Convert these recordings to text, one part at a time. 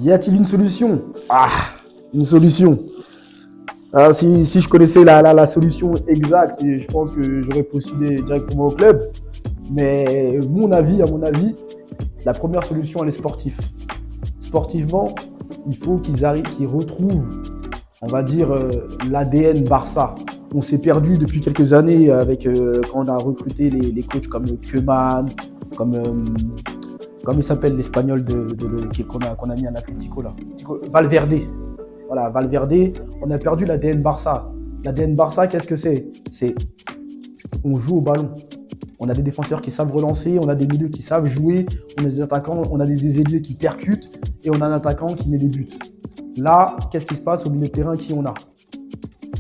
Y a-t-il une solution? Ah, une solution. Ah, si je connaissais la solution exacte, je pense que j'aurais postulé directement au club. Mais à mon avis, la première solution, elle est sportive. Sportivement, il faut qu'ils retrouvent, on va dire, l'ADN Barça. On s'est perdu depuis quelques années avec quand on a recruté les coachs comme Koeman, comme il s'appelle l'espagnol qu'on a mis à l'Atlético là, Valverde. Voilà, Valverde, on a perdu l'ADN Barça. L'ADN Barça, qu'est-ce que c'est? On joue au ballon. On a des défenseurs qui savent relancer, on a des milieux qui savent jouer, on a des attaquants, on a des ailiers qui percutent et on a un attaquant qui met des buts. Là, qu'est-ce qui se passe au milieu de terrain? Qui on a?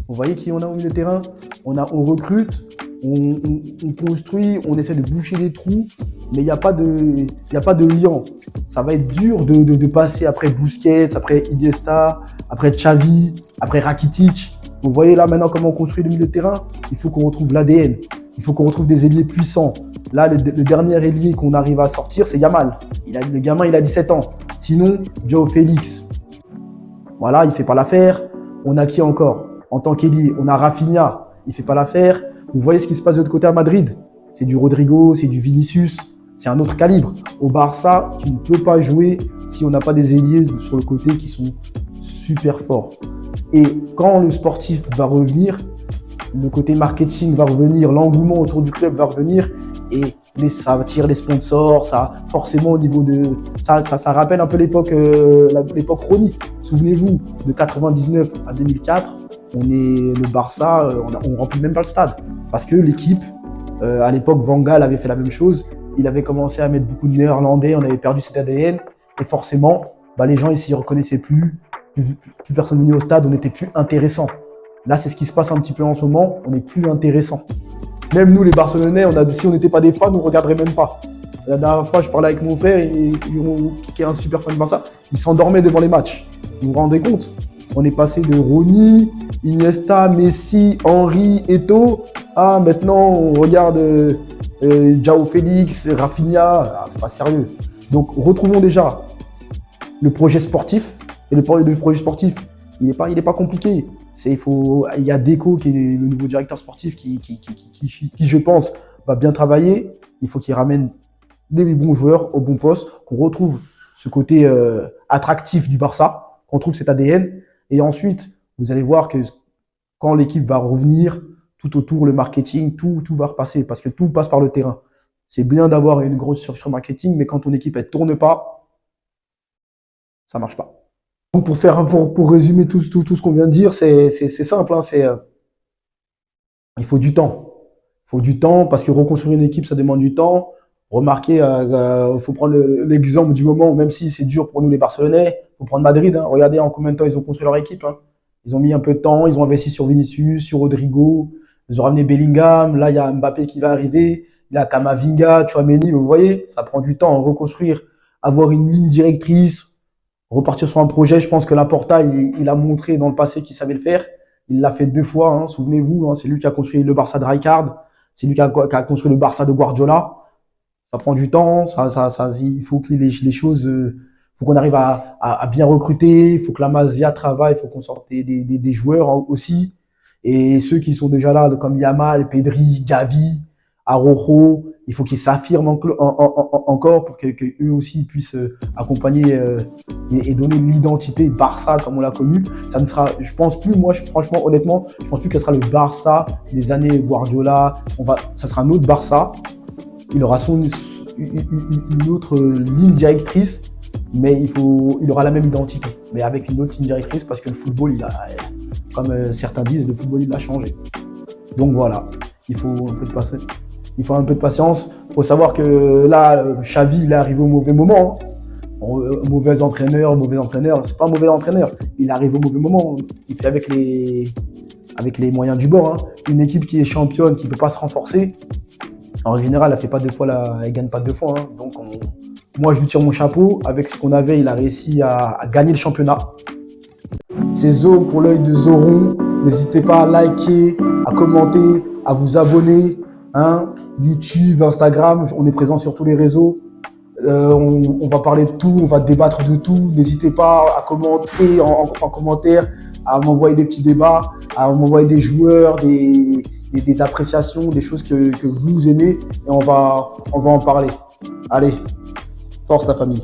Vous voyez qui on a au milieu de terrain? On recrute, on construit, on essaie de boucher les trous, mais il n'y a pas de lien. Ça va être dur de passer après Busquets, après Iniesta, après Xavi, après Rakitic. Vous voyez là maintenant comment on construit le milieu de terrain? Il faut qu'on retrouve l'ADN. Il faut qu'on retrouve des ailiers puissants. Là, le dernier ailier qu'on arrive à sortir, c'est Yamal. Le gamin, il a 17 ans. Sinon, Joao Félix. Voilà, il ne fait pas l'affaire. On a qui encore? En tant qu'ailier, on a Rafinha. Il ne fait pas l'affaire. Vous voyez ce qui se passe de l'autre côté à Madrid? C'est du Rodrigo, c'est du Vinicius. C'est un autre calibre. Au Barça, tu ne peux pas jouer si on n'a pas des ailiers sur le côté qui sont super forts. Et quand le sportif va revenir, le côté marketing va revenir, l'engouement autour du club va revenir et ça attire les sponsors, ça forcément au niveau de ça rappelle un peu l'époque Rony. Souvenez-vous, de 99 à 2004, le Barça, on remplit même pas le stade parce que l'équipe, à l'époque Van Gaal avait fait la même chose, il avait commencé à mettre beaucoup de Néerlandais, on avait perdu cet ADN et forcément, les gens ils s'y reconnaissaient plus personne venait au stade, on n'était plus intéressant. Là, c'est ce qui se passe un petit peu en ce moment. On n'est plus intéressant. Même nous, les Barcelonais, si on n'était pas des fans, on ne regarderait même pas. La dernière fois, je parlais avec mon frère, qui est un super fan de Barça. Il s'endormait devant les matchs. Vous vous rendez compte? On est passé de Rony, Iniesta, Messi, Henry, Eto'o. Ah, maintenant, on regarde Joao Félix, Rafinha. Ah, c'est pas sérieux. Donc, retrouvons déjà le projet sportif. Et le projet sportif, il n'est pas compliqué. Il y a Deco qui est le nouveau directeur sportif qui, je pense, va bien travailler. Il faut qu'il ramène des bons joueurs au bon poste, qu'on retrouve ce côté attractif du Barça, qu'on trouve cet ADN. Et ensuite, vous allez voir que quand l'équipe va revenir, tout autour, le marketing, tout va repasser parce que tout passe par le terrain. C'est bien d'avoir une grosse structure marketing, mais quand ton équipe ne tourne pas, ça ne marche pas. Donc pour résumer tout ce qu'on vient de dire, c'est simple, hein, il faut du temps. Il faut du temps parce que reconstruire une équipe, ça demande du temps. Remarquez, faut prendre l'exemple du moment, même si c'est dur pour nous les Barcelonais, faut prendre Madrid. Hein. Regardez en combien de temps ils ont construit leur équipe. Hein. Ils ont mis un peu de temps, ils ont investi sur Vinicius, sur Rodrigo, ils ont ramené Bellingham. Là, il y a Mbappé qui va arriver, il y a Camavinga, Tchouaméni. Vous voyez, ça prend du temps à reconstruire, avoir une ligne directrice. Repartir sur un projet, je pense que Laporta, il a montré dans le passé qu'il savait le faire. Il l'a fait 2 fois, hein, souvenez-vous. Hein, c'est lui qui a construit le Barça de Rijkaard. C'est lui qui a construit le Barça de Guardiola. Ça prend du temps. Il faut que les choses, faut qu'on arrive à bien recruter. Il faut que la Masia travaille. Il faut qu'on sorte des joueurs aussi. Et ceux qui sont déjà là, comme Yamal, Pedri, Gavi, Araujo, il faut qu'ils s'affirment encore pour que eux aussi puissent accompagner et donner l'identité Barça comme on l'a connu. Ça ne sera, je pense plus, moi, franchement, honnêtement, je pense plus que ce sera le Barça des années Guardiola. Ça sera un autre Barça. Il aura une autre ligne directrice, mais il aura la même identité, mais avec une autre ligne directrice parce que le football, comme certains disent, le football, il a changé. Donc voilà, il faut un peu de patience. Il faut savoir que là, Xavi, il est arrivé au mauvais moment. Hein. Mauvais entraîneur, c'est pas un mauvais entraîneur. Il arrive au mauvais moment. Il fait avec les moyens du bord. Hein. Une équipe qui est championne, qui ne peut pas se renforcer, en général, elle gagne pas 2 fois. Hein. Donc, moi, je lui tire mon chapeau. Avec ce qu'on avait, il a réussi à gagner le championnat. C'est Zo pour l'œil de Zoron. N'hésitez pas à liker, à commenter, à vous abonner. Hein. YouTube, Instagram, on est présent sur tous les réseaux. On va parler de tout, on va débattre de tout. N'hésitez pas à commenter en commentaire, à m'envoyer des petits débats, à m'envoyer des joueurs, des appréciations, des choses que vous aimez, et on va en parler. Allez, force la famille.